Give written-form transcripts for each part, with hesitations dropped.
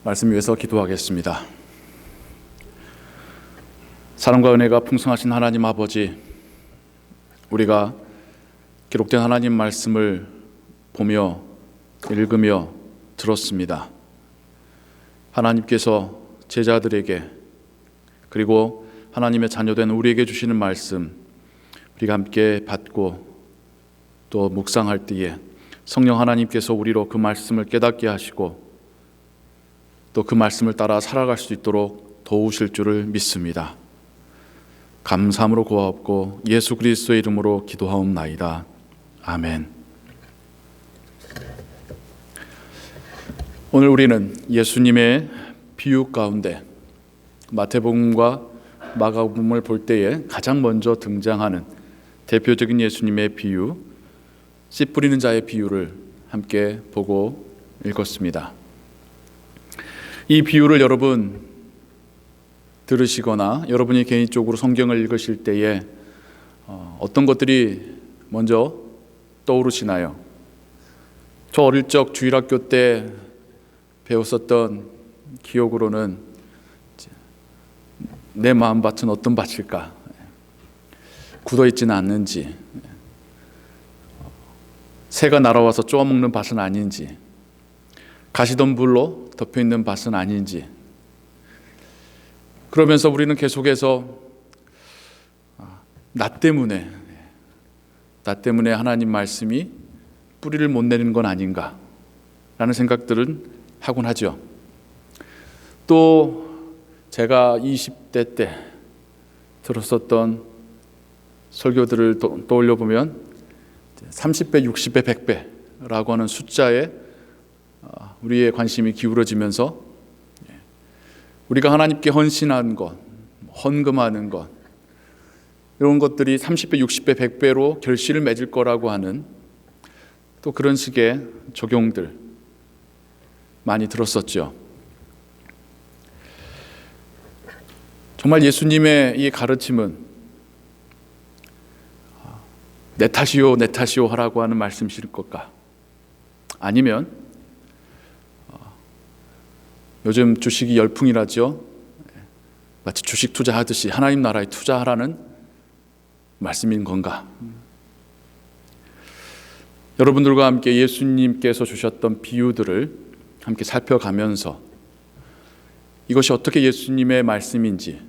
말씀 위해서 기도하겠습니다. 사랑과 은혜가 풍성하신 하나님 아버지, 우리가 기록된 하나님 말씀을 보며 읽으며 들었습니다. 하나님께서 제자들에게 그리고 하나님의 자녀된 우리에게 주시는 말씀, 우리가 함께 받고 또 묵상할 때에 성령 하나님께서 우리로 그 말씀을 깨닫게 하시고 또 그 말씀을 따라 살아갈 수 있도록 도우실 줄을 믿습니다. 감사함으로 고하옵고 예수 그리스도의 이름으로 기도하옵나이다. 아멘. 오늘 우리는 예수님의 비유 가운데 마태복음과 마가복음을 볼 때에 가장 먼저 등장하는 대표적인 예수님의 비유, 씨 뿌리는 자의 비유를 함께 보고 읽었습니다. 이 비유를 여러분 들으시거나 여러분이 개인적으로 성경을 읽으실 때에 어떤 것들이 먼저 떠오르시나요? 저 어릴 적 주일학교 때 배웠었던 기억으로는 내 마음밭은 어떤 밭일까? 굳어있지는 않는지, 새가 날아와서 쪼아먹는 밭은 아닌지, 가시덤불로 덮여있는 밭은 아닌지, 그러면서 우리는 계속해서 나 때문에 하나님 말씀이 뿌리를 못 내리는 건 아닌가 라는 생각들은 하곤 하죠. 또 제가 20대 때 들었었던 설교들을 떠올려 보면 30배, 60배, 100배라고 하는 숫자에 우리의 관심이 기울어지면서 우리가 하나님께 헌신한 것, 헌금하는 것, 이런 것들이 30배, 60배, 100배로 결실을 맺을 거라고 하는 또 그런 식의 적용들 많이 들었었죠. 정말 예수님의 이 가르침은 내 탓이요, 내 탓이요 하라고 하는 말씀이실 것까? 아니면 요즘 주식이 열풍이라죠. 마치 주식 투자하듯이 하나님 나라에 투자하라는 말씀인 건가? 여러분들과 함께 예수님께서 주셨던 비유들을 함께 살펴가면서 이것이 어떻게 예수님의 말씀인지,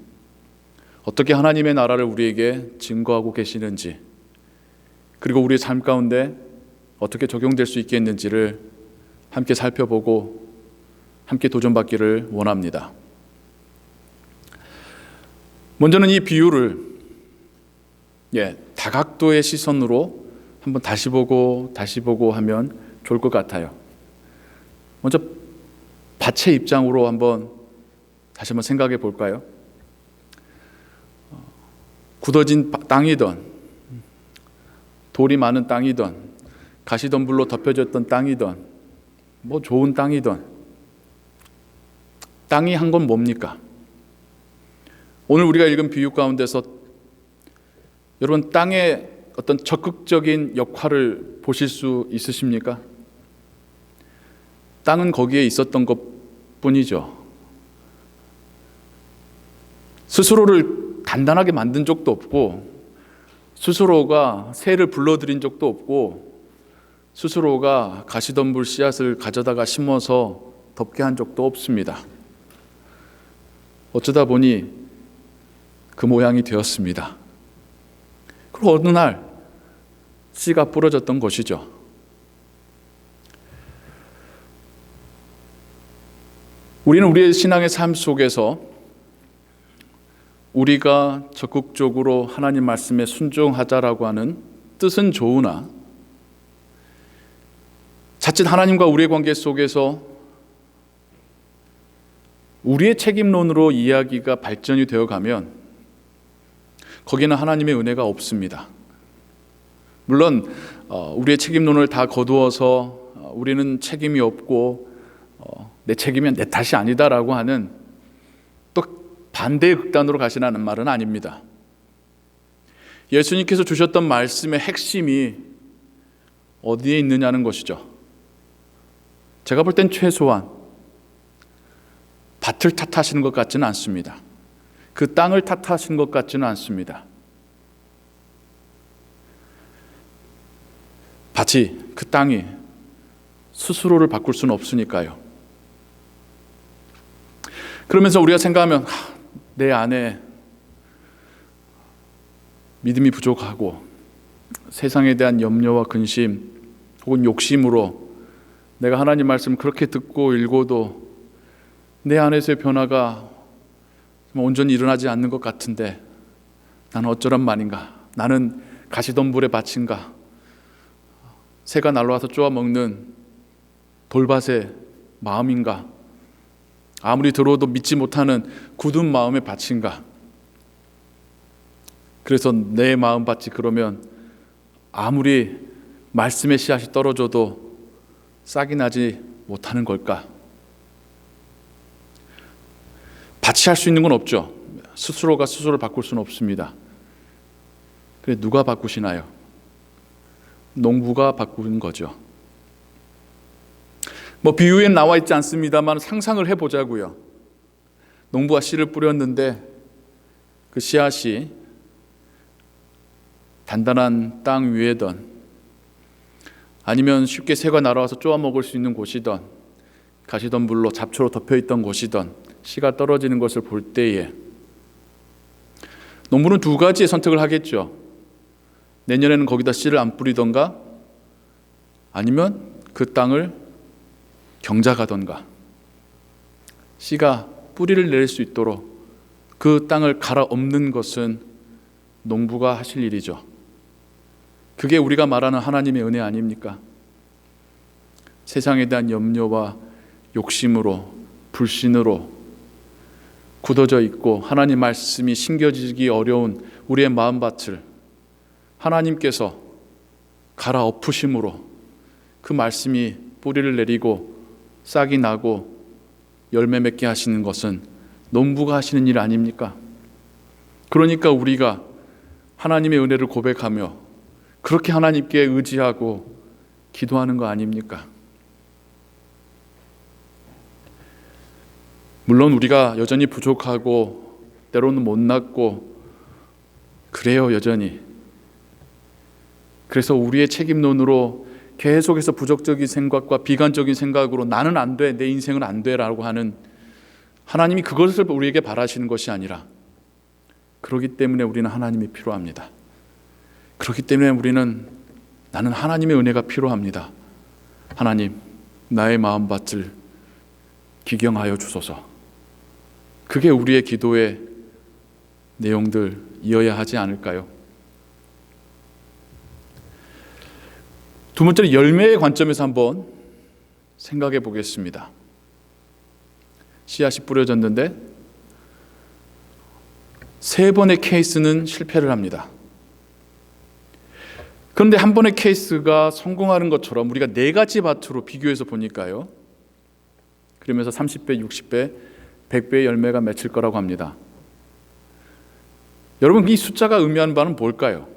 어떻게 하나님의 나라를 우리에게 증거하고 계시는지, 그리고 우리의 삶 가운데 어떻게 적용될 수 있겠는지를 함께 살펴보고 함께 도전받기를 원합니다. 먼저는 이 비유를 다각도의 시선으로 한번 다시 보고 하면 좋을 것 같아요. 먼저 밭의 입장으로 다시 한번 생각해 볼까요? 굳어진 땅이든 돌이 많은 땅이든 가시덤불로 덮여졌던 땅이든 좋은 땅이든 땅이 한 건 뭡니까? 오늘 우리가 읽은 비유 가운데서 여러분 땅의 어떤 적극적인 역할을 보실 수 있으십니까? 땅은 거기에 있었던 것뿐이죠. 스스로를 단단하게 만든 적도 없고, 스스로가 새를 불러들인 적도 없고, 스스로가 가시덤불 씨앗을 가져다가 심어서 덮게 한 적도 없습니다. 어쩌다 보니 그 모양이 되었습니다. 그리고 어느 날 씨가 부러졌던 것이죠. 우리는 우리의 신앙의 삶 속에서 우리가 적극적으로 하나님 말씀에 순종하자라고 하는 뜻은 좋으나 자칫 하나님과 우리의 관계 속에서 우리의 책임론으로 이야기가 발전이 되어가면 거기는 하나님의 은혜가 없습니다. 물론 우리의 책임론을 다 거두어서 우리는 책임이 없고 내 책임은 내 탓이 아니다라고 하는 또 반대의 극단으로 가시라는 말은 아닙니다. 예수님께서 주셨던 말씀의 핵심이 어디에 있느냐는 것이죠. 제가 볼 땐 최소한 밭을 탓하시는 것 같지는 않습니다. 그 땅을 탓하시는 것 같지는 않습니다. 밭이, 그 땅이 스스로를 바꿀 수는 없으니까요. 그러면서 우리가 생각하면 내 안에 믿음이 부족하고 세상에 대한 염려와 근심 혹은 욕심으로 내가 하나님 말씀을 그렇게 듣고 읽어도 내 안에서의 변화가 온전히 일어나지 않는 것 같은데 나는 어쩌란 말인가? 나는 가시덤불의 밭인가? 새가 날아와서 쪼아먹는 돌밭의 마음인가? 아무리 들어도 믿지 못하는 굳은 마음의 밭인가? 그래서 내 마음밭이 그러면 아무리 말씀의 씨앗이 떨어져도 싹이 나지 못하는 걸까? 밭이 할 수 있는 건 없죠. 스스로가 스스로를 바꿀 수는 없습니다. 그래 누가 바꾸시나요? 농부가 바꾸는 거죠. 비유에는 나와 있지 않습니다만 상상을 해보자고요. 농부가 씨를 뿌렸는데 그 씨앗이 단단한 땅 위에든 아니면 쉽게 새가 날아와서 쪼아먹을 수 있는 곳이든 가시덤불로 잡초로 덮여있던 곳이든 씨가 떨어지는 것을 볼 때에 농부는 두 가지의 선택을 하겠죠. 내년에는 거기다 씨를 안 뿌리던가 아니면 그 땅을 경작하던가 씨가 뿌리를 낼 수 있도록 그 땅을 갈아엎는 것은 농부가 하실 일이죠. 그게 우리가 말하는 하나님의 은혜 아닙니까? 세상에 대한 염려와 욕심으로 불신으로 굳어져 있고 하나님 말씀이 심겨지기 어려운 우리의 마음밭을 하나님께서 갈아엎으심으로 그 말씀이 뿌리를 내리고 싹이 나고 열매 맺게 하시는 것은 농부가 하시는 일 아닙니까? 그러니까 우리가 하나님의 은혜를 고백하며 그렇게 하나님께 의지하고 기도하는 거 아닙니까? 물론 우리가 여전히 부족하고 때로는 못났고 그래요, 여전히. 그래서 우리의 책임론으로 계속해서 부정적인 생각과 비관적인 생각으로 나는 안 돼, 내 인생은 안 돼라고 하는 하나님이 그것을 우리에게 바라시는 것이 아니라 그렇기 때문에 우리는 하나님이 필요합니다. 그렇기 때문에 나는 하나님의 은혜가 필요합니다. 하나님, 나의 마음밭을 기경하여 주소서. 그게 우리의 기도의 내용들이어야 하지 않을까요? 두 번째로 열매의 관점에서 한번 생각해 보겠습니다. 씨앗이 뿌려졌는데 세 번의 케이스는 실패를 합니다. 그런데 한 번의 케이스가 성공하는 것처럼 우리가 네 가지 밭으로 비교해서 보니까요. 그러면서 30배, 60배, 100배의 열매가 맺힐 거라고 합니다. 여러분, 이 숫자가 의미하는 바는 뭘까요?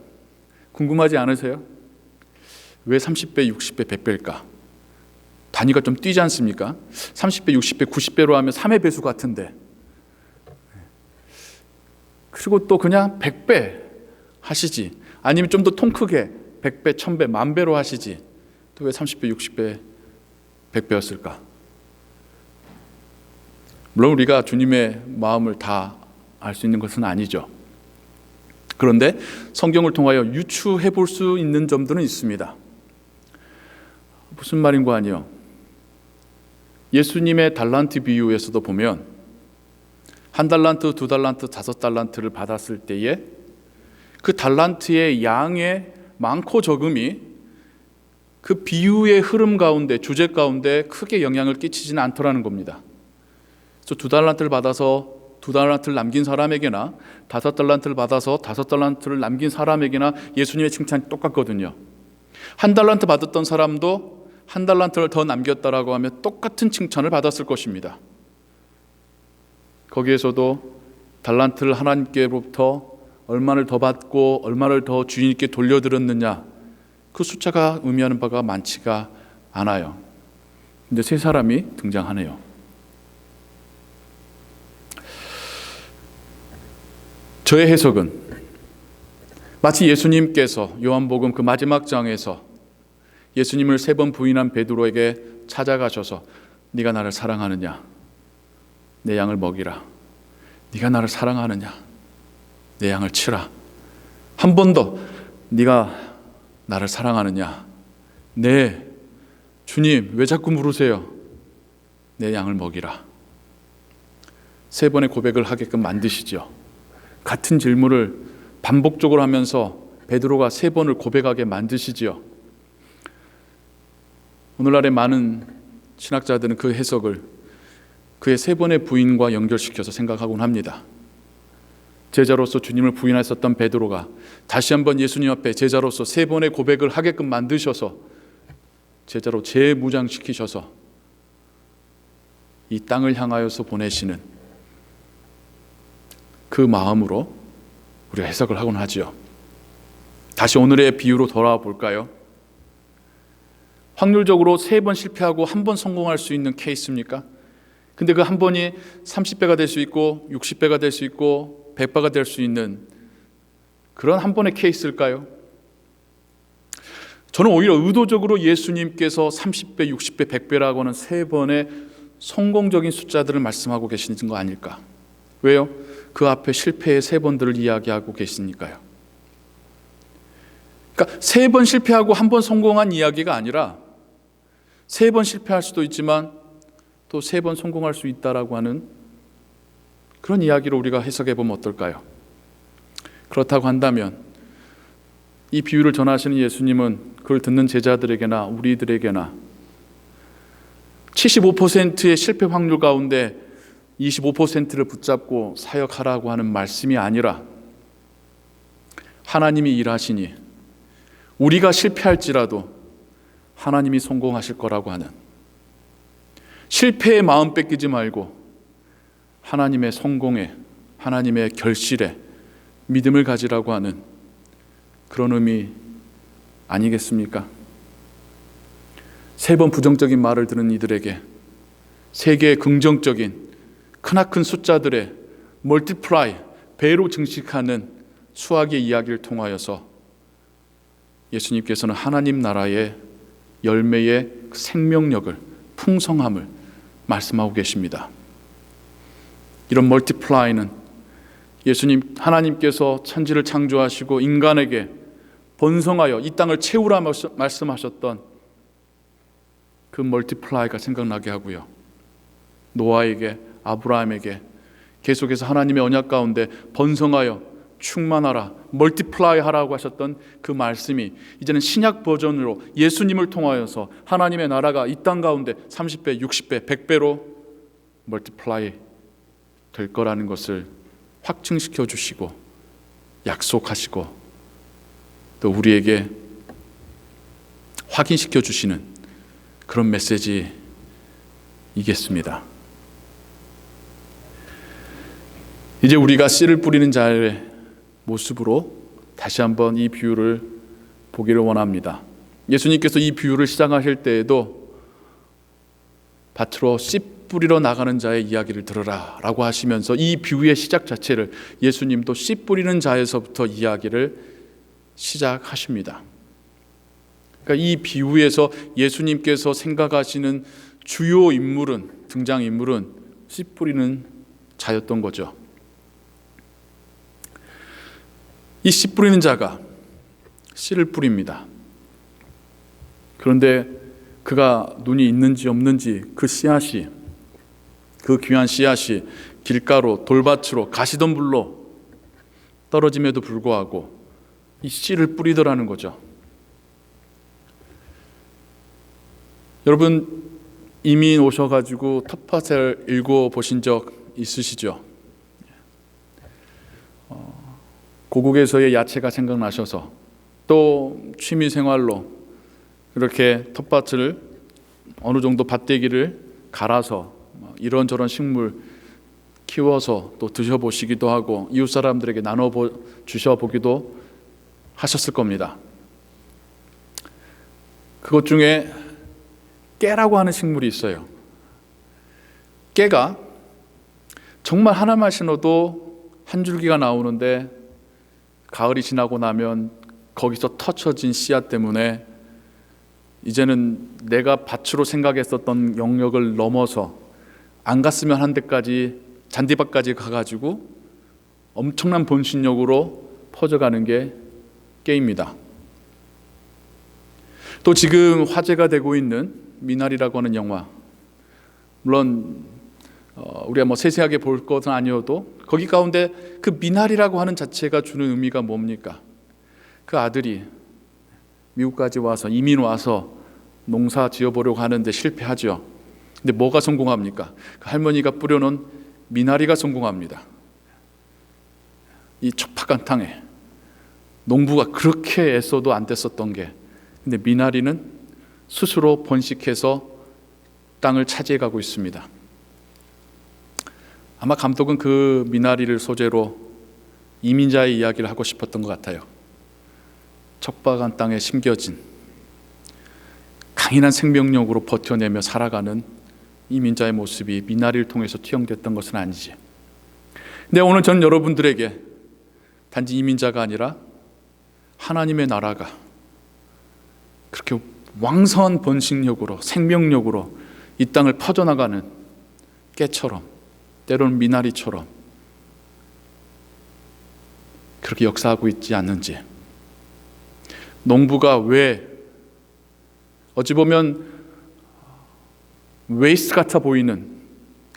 궁금하지 않으세요? 왜 30배, 60배, 100배일까? 단위가 좀 뛰지 않습니까? 30배, 60배, 90배로 하면 3의 배수 같은데 그리고 또 그냥 100배 하시지 아니면 좀 더 통 크게 100배, 1000배, 10,000배로 하시지 또 왜 30배, 60배, 100배였을까? 물론 우리가 주님의 마음을 다 알 수 있는 것은 아니죠. 그런데 성경을 통하여 유추해 볼 수 있는 점들은 있습니다. 무슨 말인 거 아니에요? 예수님의 달란트 비유에서도 보면 1달란트, 2달란트, 5달란트를 받았을 때에 그 달란트의 양의 많고 적음이 그 비유의 흐름 가운데, 주제 가운데 크게 영향을 끼치지는 않더라는 겁니다. 그래서 2달란트를 받아서 2달란트를 남긴 사람에게나 5달란트를 받아서 5달란트를 남긴 사람에게나 예수님의 칭찬이 똑같거든요. 1달란트 받았던 사람도 1달란트를 더 남겼다라고 하면 똑같은 칭찬을 받았을 것입니다. 거기에서도 달란트를 하나님께로부터 얼마를 더 받고 얼마를 더 주인께 돌려드렸느냐, 그 숫자가 의미하는 바가 많지가 않아요. 근데 세 사람이 등장하네요. 저의 해석은 마치 예수님께서 요한복음 그 마지막 장에서 예수님을 3번 부인한 베드로에게 찾아가셔서 네가 나를 사랑하느냐? 내 양을 먹이라. 네가 나를 사랑하느냐? 내 양을 치라. 한 번 더 네가 나를 사랑하느냐? 네. 주님, 왜 자꾸 물으세요? 내 양을 먹이라. 3번의 고백을 하게끔 만드시죠. 같은 질문을 반복적으로 하면서 베드로가 3번을 고백하게 만드시지요. 오늘날의 많은 신학자들은 그 해석을 그의 3번의 부인과 연결시켜서 생각하곤 합니다. 제자로서 주님을 부인했었던 베드로가 다시 한번 예수님 앞에 제자로서 3번의 고백을 하게끔 만드셔서 제자로 재무장시키셔서 이 땅을 향하여서 보내시는 그 마음으로 우리가 해석을 하곤 하지요. 다시 오늘의 비유로 돌아와 볼까요? 확률적으로 3번 실패하고 1번 성공할 수 있는 케이스입니까? 근데 그 한 번이 30배가 될 수 있고 60배가 될 수 있고 100배가 될 수 있는 그런 한 번의 케이스일까요? 저는 오히려 의도적으로 예수님께서 30배, 60배, 100배라고 하는 3번의 성공적인 숫자들을 말씀하고 계시는 거 아닐까? 왜요? 그 앞에 실패의 3번들을 이야기하고 계시니까요. 그러니까 3번 실패하고 1번 성공한 이야기가 아니라 3번 실패할 수도 있지만 또 3번 성공할 수 있다라고 하는 그런 이야기로 우리가 해석해 보면 어떨까요? 그렇다고 한다면 이 비유를 전하시는 예수님은 그걸 듣는 제자들에게나 우리들에게나 75%의 실패 확률 가운데 25%를 붙잡고 사역하라고 하는 말씀이 아니라 하나님이 일하시니 우리가 실패할지라도 하나님이 성공하실 거라고 하는 실패의 마음 뺏기지 말고 하나님의 성공에, 하나님의 결실에 믿음을 가지라고 하는 그런 의미 아니겠습니까? 3번 부정적인 말을 들은 이들에게 3개의 긍정적인 크나큰 숫자들의 멀티플라이, 배로 증식하는 수학의 이야기를 통하여서 예수님께서는 하나님 나라의 열매의 생명력을, 풍성함을 말씀하고 계십니다. 이런 멀티플라이는 예수님, 하나님께서 천지를 창조하시고 인간에게 번성하여 이 땅을 채우라 말씀하셨던 그 멀티플라이가 생각나게 하고요. 노아에게, 아브라함에게 계속해서 하나님의 언약 가운데 번성하여 충만하라, 멀티플라이 하라고 하셨던 그 말씀이 이제는 신약 버전으로 예수님을 통하여서 하나님의 나라가 이 땅 가운데 30배, 60배, 100배로 멀티플라이 될 거라는 것을 확증시켜 주시고 약속하시고 또 우리에게 확인시켜 주시는 그런 메시지이겠습니다. 이제 우리가 씨를 뿌리는 자의 모습으로 다시 한번 이 비유를 보기를 원합니다. 예수님께서 이 비유를 시작하실 때에도 밭으로 씨 뿌리러 나가는 자의 이야기를 들으라 라고 하시면서 이 비유의 시작 자체를 예수님도 씨 뿌리는 자에서부터 이야기를 시작하십니다. 그러니까 이 비유에서 예수님께서 생각하시는 주요 인물은, 등장인물은 씨 뿌리는 자였던 거죠. 이 씨 뿌리는 자가 씨를 뿌립니다. 그런데 그가 눈이 있는지 없는지 그 씨앗이, 그 귀한 씨앗이 길가로, 돌밭으로, 가시덤불로 떨어짐에도 불구하고 이 씨를 뿌리더라는 거죠. 여러분 이민 오셔가지고 텃밭을 읽어보신 적 있으시죠? 고국에서의 야채가 생각나셔서 또 취미생활로 이렇게 텃밭을 어느 정도 밭대기를 갈아서 이런저런 식물 키워서 또 드셔보시기도 하고 이웃 사람들에게 나눠 주셔보기도 하셨을 겁니다. 그것 중에 깨라고 하는 식물이 있어요. 깨가 정말 하나만 심어도 한 줄기가 나오는데 가을이 지나고 나면 거기서 터쳐진 씨앗 때문에 이제는 내가 밭으로 생각했었던 영역을 넘어서 안 갔으면 한 데까지 잔디밭까지 가가지고 엄청난 번식력으로 퍼져가는 게 깨입니다. 또 지금 화제가 되고 있는 미나리라고 하는 영화, 물론 우리가 세세하게 볼 것은 아니어도 거기 가운데 그 미나리라고 하는 자체가 주는 의미가 뭡니까? 그 아들이 미국까지 와서 이민 와서 농사 지어보려고 하는데 실패하죠. 근데 뭐가 성공합니까? 그 할머니가 뿌려놓은 미나리가 성공합니다. 이 척박한 땅에 농부가 그렇게 애써도 안 됐었던 게, 근데 미나리는 스스로 번식해서 땅을 차지해가고 있습니다. 아마 감독은 그 미나리를 소재로 이민자의 이야기를 하고 싶었던 것 같아요. 척박한 땅에 심겨진 강인한 생명력으로 버텨내며 살아가는 이민자의 모습이 미나리를 통해서 투영됐던 것은 아니지. 근데 오늘 전 여러분들에게 단지 이민자가 아니라 하나님의 나라가 그렇게 왕성한 번식력으로 생명력으로 이 땅을 퍼져나가는 깨처럼, 때로는 미나리처럼 그렇게 역사하고 있지 않는지, 농부가 왜 어찌 보면 웨이스트 같아 보이는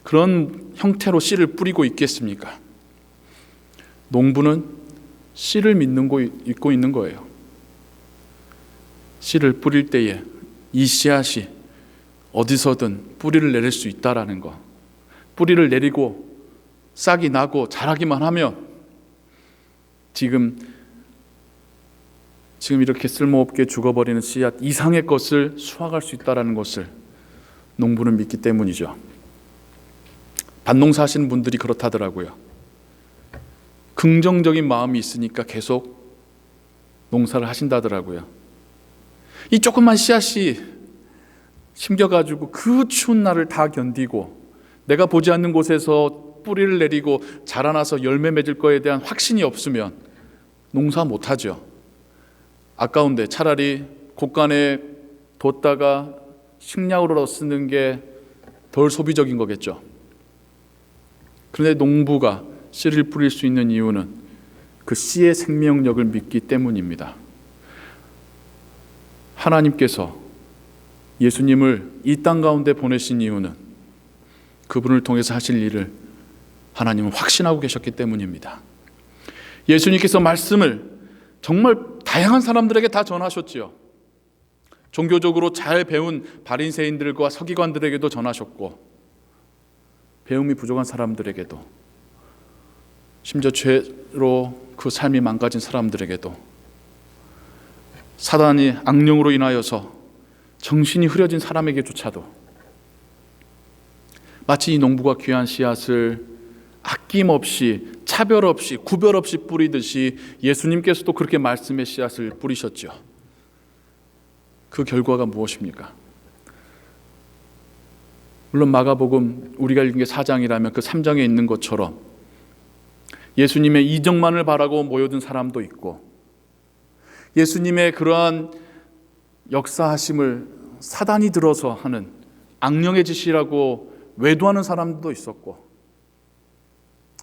그런 형태로 씨를 뿌리고 있겠습니까? 농부는 씨를 믿고 있는 거예요. 씨를 뿌릴 때에 이 씨앗이 어디서든 뿌리를 내릴 수 있다라는 거, 뿌리를 내리고 싹이 나고 자라기만 하면 지금 이렇게 쓸모없게 죽어버리는 씨앗 이상의 것을 수확할 수 있다는 것을 농부는 믿기 때문이죠. 밭농사 하시는 분들이 그렇다더라고요. 긍정적인 마음이 있으니까 계속 농사를 하신다더라고요. 이 조그만 씨앗이 심겨가지고 그 추운 날을 다 견디고 내가 보지 않는 곳에서 뿌리를 내리고 자라나서 열매 맺을 거에 대한 확신이 없으면 농사 못하죠. 아까운데 차라리 곳간에 뒀다가 식량으로 쓰는 게 덜 소비적인 거겠죠. 그런데 농부가 씨를 뿌릴 수 있는 이유는 그 씨의 생명력을 믿기 때문입니다. 하나님께서 예수님을 이 땅 가운데 보내신 이유는 그분을 통해서 하실 일을 하나님은 확신하고 계셨기 때문입니다. 예수님께서 말씀을 정말 다양한 사람들에게 다 전하셨지요. 종교적으로 잘 배운 바리새인들과 서기관들에게도 전하셨고, 배움이 부족한 사람들에게도, 심지어 죄로 그 삶이 망가진 사람들에게도, 사단이 악령으로 인하여서 정신이 흐려진 사람에게조차도 마치 이 농부가 귀한 씨앗을 아낌없이, 차별 없이, 구별 없이 뿌리듯이 예수님께서도 그렇게 말씀의 씨앗을 뿌리셨죠. 그 결과가 무엇입니까? 물론 마가복음 우리가 읽은 게 4장이라면 그 3장에 있는 것처럼 예수님의 이적만을 바라고 모여든 사람도 있고, 예수님의 그러한 역사하심을 사단이 들어서 하는 악령의 짓이라고 외도하는 사람도 있었고,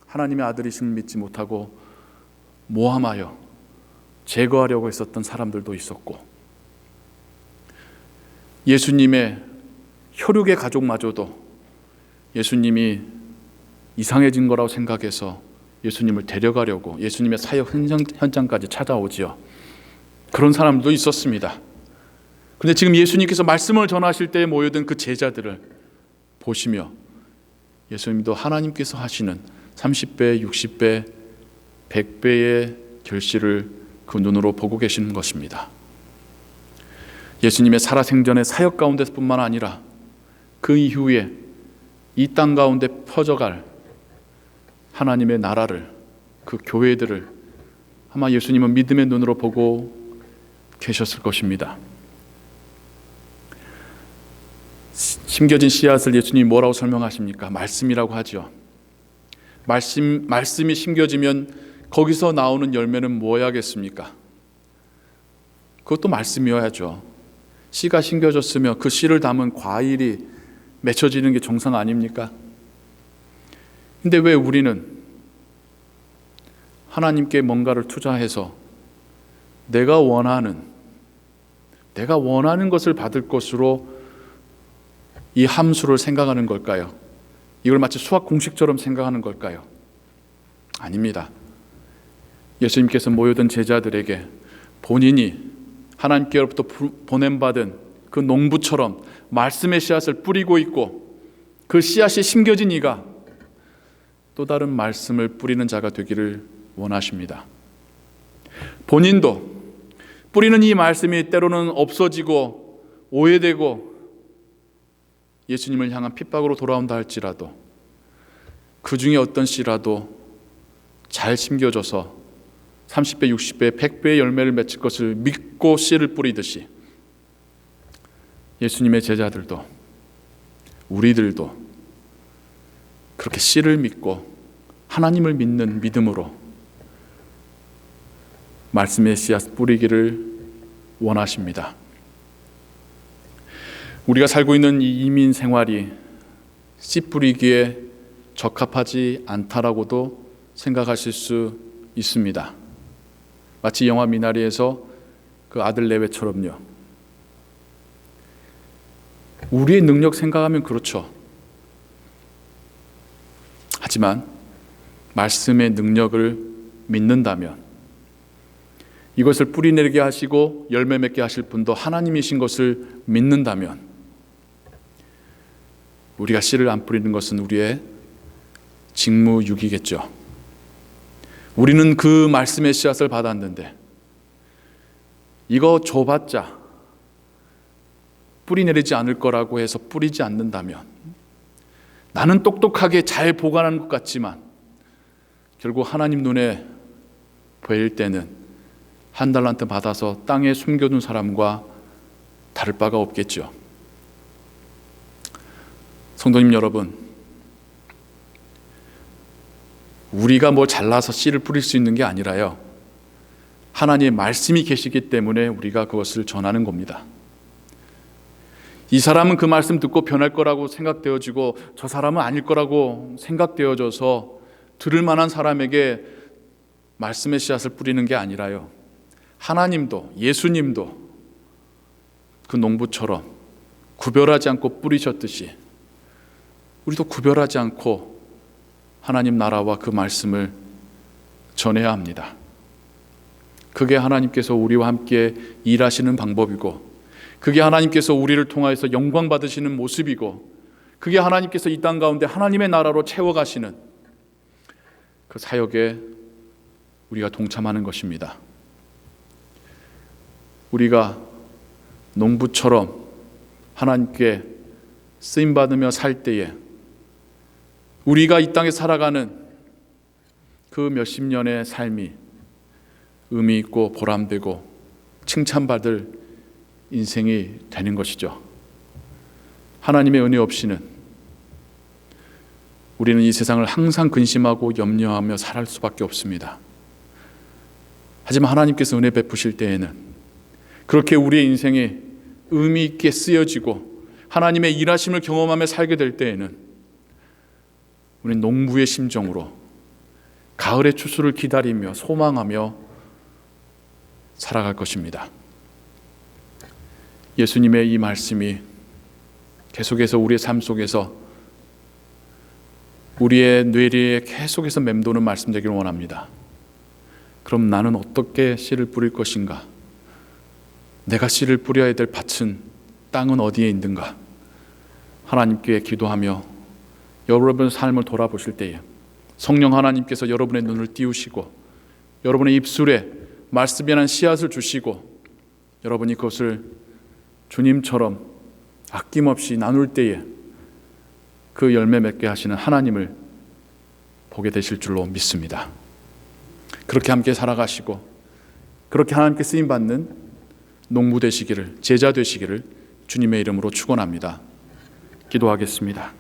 하나님의 아들이심을 믿지 못하고 모함하여 제거하려고 했었던 사람들도 있었고, 예수님의 혈육의 가족마저도 예수님이 이상해진 거라고 생각해서 예수님을 데려가려고 예수님의 사역 현장까지 찾아오지요. 그런 사람도 있었습니다. 그런데 지금 예수님께서 말씀을 전하실 때 모여든 그 제자들을 보시며 예수님도 하나님께서 하시는 30배, 60배, 100배의 결실을 그 눈으로 보고 계시는 것입니다. 예수님의 살아생전의 사역 가운데서뿐만 아니라 그 이후에 이 땅 가운데 퍼져갈 하나님의 나라를, 그 교회들을 아마 예수님은 믿음의 눈으로 보고 계셨을 것입니다. 심겨진 씨앗을 예수님이 뭐라고 설명하십니까? 말씀이라고 하죠. 말씀이 심겨지면 거기서 나오는 열매는 무엇이겠습니까? 그것도 말씀이어야죠. 씨가 심겨졌으며 그 씨를 담은 과일이 맺혀지는 게 정상 아닙니까? 근데 왜 우리는 하나님께 뭔가를 투자해서 내가 원하는 것을 받을 것으로 이 함수를 생각하는 걸까요? 이걸 마치 수학 공식처럼 생각하는 걸까요? 아닙니다. 예수님께서 모여든 제자들에게 본인이 하나님께로부터 보냄받은 그 농부처럼 말씀의 씨앗을 뿌리고 있고 그 씨앗이 심겨진 이가 또 다른 말씀을 뿌리는 자가 되기를 원하십니다. 본인도 뿌리는 이 말씀이 때로는 없어지고 오해되고 예수님을 향한 핍박으로 돌아온다 할지라도 그 중에 어떤 씨라도 잘 심겨져서 30배, 60배, 100배의 열매를 맺을 것을 믿고 씨를 뿌리듯이 예수님의 제자들도 우리들도 그렇게 씨를 믿고 하나님을 믿는 믿음으로 말씀의 씨앗 뿌리기를 원하십니다. 우리가 살고 있는 이 이민 생활이 씨 뿌리기에 적합하지 않다라고도 생각하실 수 있습니다. 마치 영화 미나리에서 그 아들 레베처럼요. 우리의 능력 생각하면 그렇죠. 하지만 말씀의 능력을 믿는다면 이것을 뿌리내리게 하시고 열매 맺게 하실 분도 하나님이신 것을 믿는다면 우리가 씨를 안 뿌리는 것은 우리의 직무유기겠죠. 우리는 그 말씀의 씨앗을 받았는데 이거 줘봤자 뿌리내리지 않을 거라고 해서 뿌리지 않는다면 나는 똑똑하게 잘 보관한 것 같지만 결국 하나님 눈에 보일 때는 한 달란트 받아서 땅에 숨겨둔 사람과 다를 바가 없겠죠. 성도님 여러분, 우리가 뭐 잘나서 씨를 뿌릴 수 있는 게 아니라요, 하나님의 말씀이 계시기 때문에 우리가 그것을 전하는 겁니다. 이 사람은 그 말씀 듣고 변할 거라고 생각되어지고 저 사람은 아닐 거라고 생각되어져서 들을 만한 사람에게 말씀의 씨앗을 뿌리는 게 아니라요, 하나님도 예수님도 그 농부처럼 구별하지 않고 뿌리셨듯이 우리도 구별하지 않고 하나님 나라와 그 말씀을 전해야 합니다. 그게 하나님께서 우리와 함께 일하시는 방법이고, 그게 하나님께서 우리를 통하여서 영광 받으시는 모습이고, 그게 하나님께서 이 땅 가운데 하나님의 나라로 채워가시는 그 사역에 우리가 동참하는 것입니다. 우리가 농부처럼 하나님께 쓰임받으며 살 때에 우리가 이 땅에 살아가는 그 몇십 년의 삶이 의미 있고 보람되고 칭찬받을 인생이 되는 것이죠. 하나님의 은혜 없이는 우리는 이 세상을 항상 근심하고 염려하며 살아갈 수밖에 없습니다. 하지만 하나님께서 은혜 베푸실 때에는 그렇게 우리의 인생이 의미 있게 쓰여지고 하나님의 일하심을 경험하며 살게 될 때에는 우리는 농부의 심정으로 가을의 추수를 기다리며 소망하며 살아갈 것입니다. 예수님의 이 말씀이 계속해서 우리의 삶 속에서 우리의 뇌리에 계속해서 맴도는 말씀 되기를 원합니다. 그럼 나는 어떻게 씨를 뿌릴 것인가? 내가 씨를 뿌려야 될 밭은, 땅은 어디에 있는가? 하나님께 기도하며 여러분의 삶을 돌아보실 때에 성령 하나님께서 여러분의 눈을 띄우시고 여러분의 입술에 말씀이라는 씨앗을 주시고 여러분이 그것을 주님처럼 아낌없이 나눌 때에 그 열매 맺게 하시는 하나님을 보게 되실 줄로 믿습니다. 그렇게 함께 살아가시고 그렇게 하나님께 쓰임받는 농부 되시기를, 제자 되시기를 주님의 이름으로 축원합니다. 기도하겠습니다.